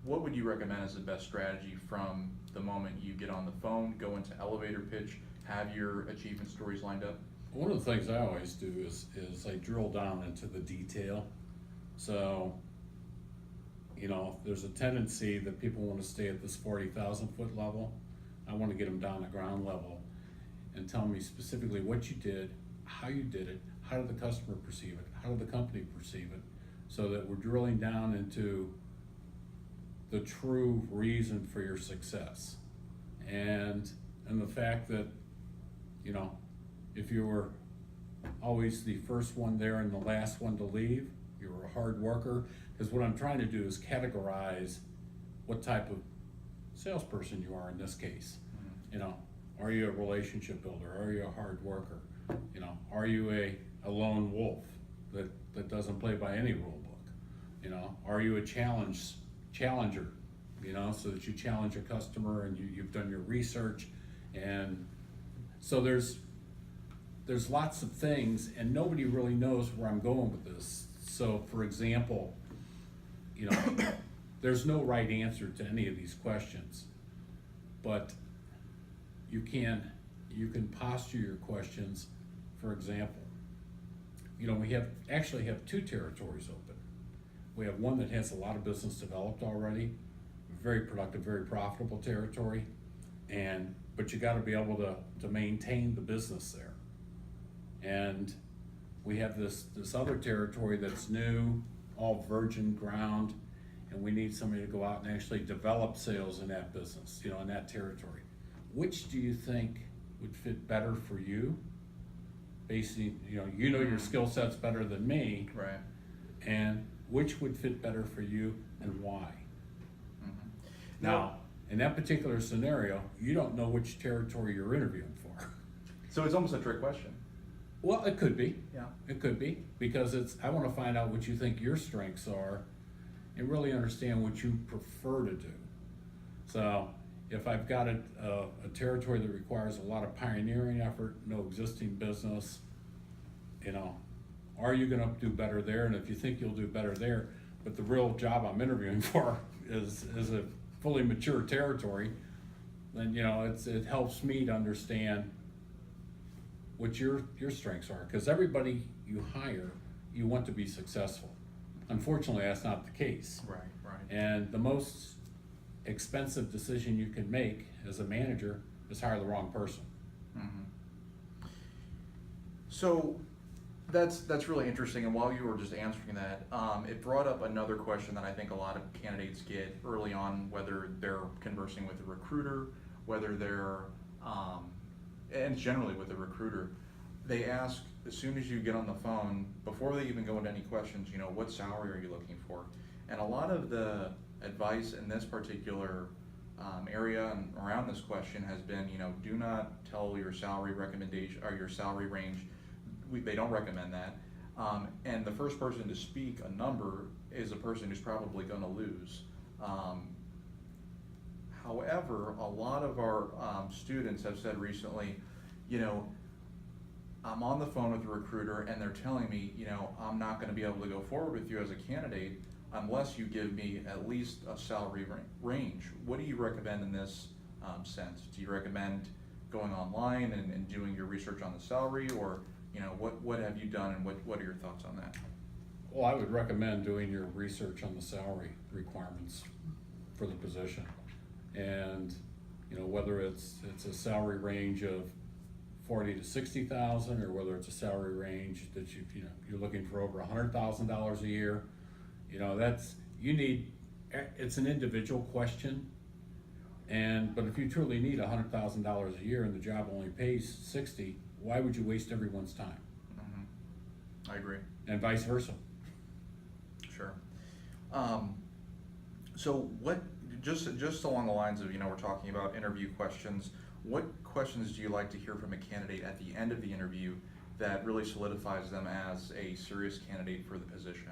What would you recommend as the best strategy from the moment you get on the phone, go into elevator pitch, have your achievement stories lined up? One of the things I always do is I drill down into the detail. So, there's a tendency that people want to stay at this 40,000 foot level. I want to get them down to ground level and tell me specifically what you did, how you did it, how did the customer perceive it, how did the company perceive it, so that we're drilling down into the true reason for your success. And the fact that, if you were always the first one there and the last one to leave, you were a hard worker. Because what I'm trying to do is categorize what type of salesperson you are in this case. Are you a relationship builder? Are you a hard worker? Are you a lone wolf that doesn't play by any rule book? Are you a challenger? So that you challenge a customer and you've done your research. And so there's lots of things, and nobody really knows where I'm going with this. So for example, there's no right answer to any of these questions, but you can posture your questions. For example, we actually have two territories open. We have one that has a lot of business developed already, very productive, very profitable territory, but you got to be able to maintain the business there. And we have this other territory that's new, all virgin ground, and we need somebody to go out and actually develop sales in that business, in that territory. Which do you think would fit better for you? Basically, your skill set's better than me, Right. and which would fit better for you and why? Mm-hmm. Now, in that particular scenario, you don't know which territory you're interviewing for. So it's almost a trick question. Well, it could be. Yeah. It could be, because I want to find out what you think your strengths are and really understand what you prefer to do. So if I've got a territory that requires a lot of pioneering effort, no existing business, are you going to do better there? And if you think you'll do better there, but the real job I'm interviewing for is a fully mature territory, then it helps me to understand what your strengths are, because everybody you hire, you want to be successful. Unfortunately, that's not the case. Right. And the most expensive decision you can make as a manager is hire the wrong person. Mm-hmm. So that's really interesting. And while you were just answering that, it brought up another question that I think a lot of candidates get early on, whether they're conversing with a recruiter, whether they're and generally with a recruiter, they ask as soon as you get on the phone, before they even go into any questions, what salary are you looking for? And a lot of the advice in this particular area and around this question has been, do not tell your salary recommendation or your salary range. They don't recommend that. And the first person to speak a number is a person who's probably going to lose. However, a lot of our students have said recently, I'm on the phone with a recruiter and they're telling me, I'm not going to be able to go forward with you as a candidate unless you give me at least a salary range. What do you recommend in this sense? Do you recommend going online and doing your research on the salary, or what have you done, and what are your thoughts on that? Well, I would recommend doing your research on the salary requirements for the position, and whether it's a salary range of 40 to 60,000, or whether it's a salary range that you're looking for over $100,000 a year. It's an individual question, but if you truly need $100,000 a year and the job only pays 60, why would you waste everyone's time? Mm-hmm. I agree. And vice versa. Sure. So just along the lines of, we're talking about interview questions, what questions do you like to hear from a candidate at the end of the interview that really solidifies them as a serious candidate for the position?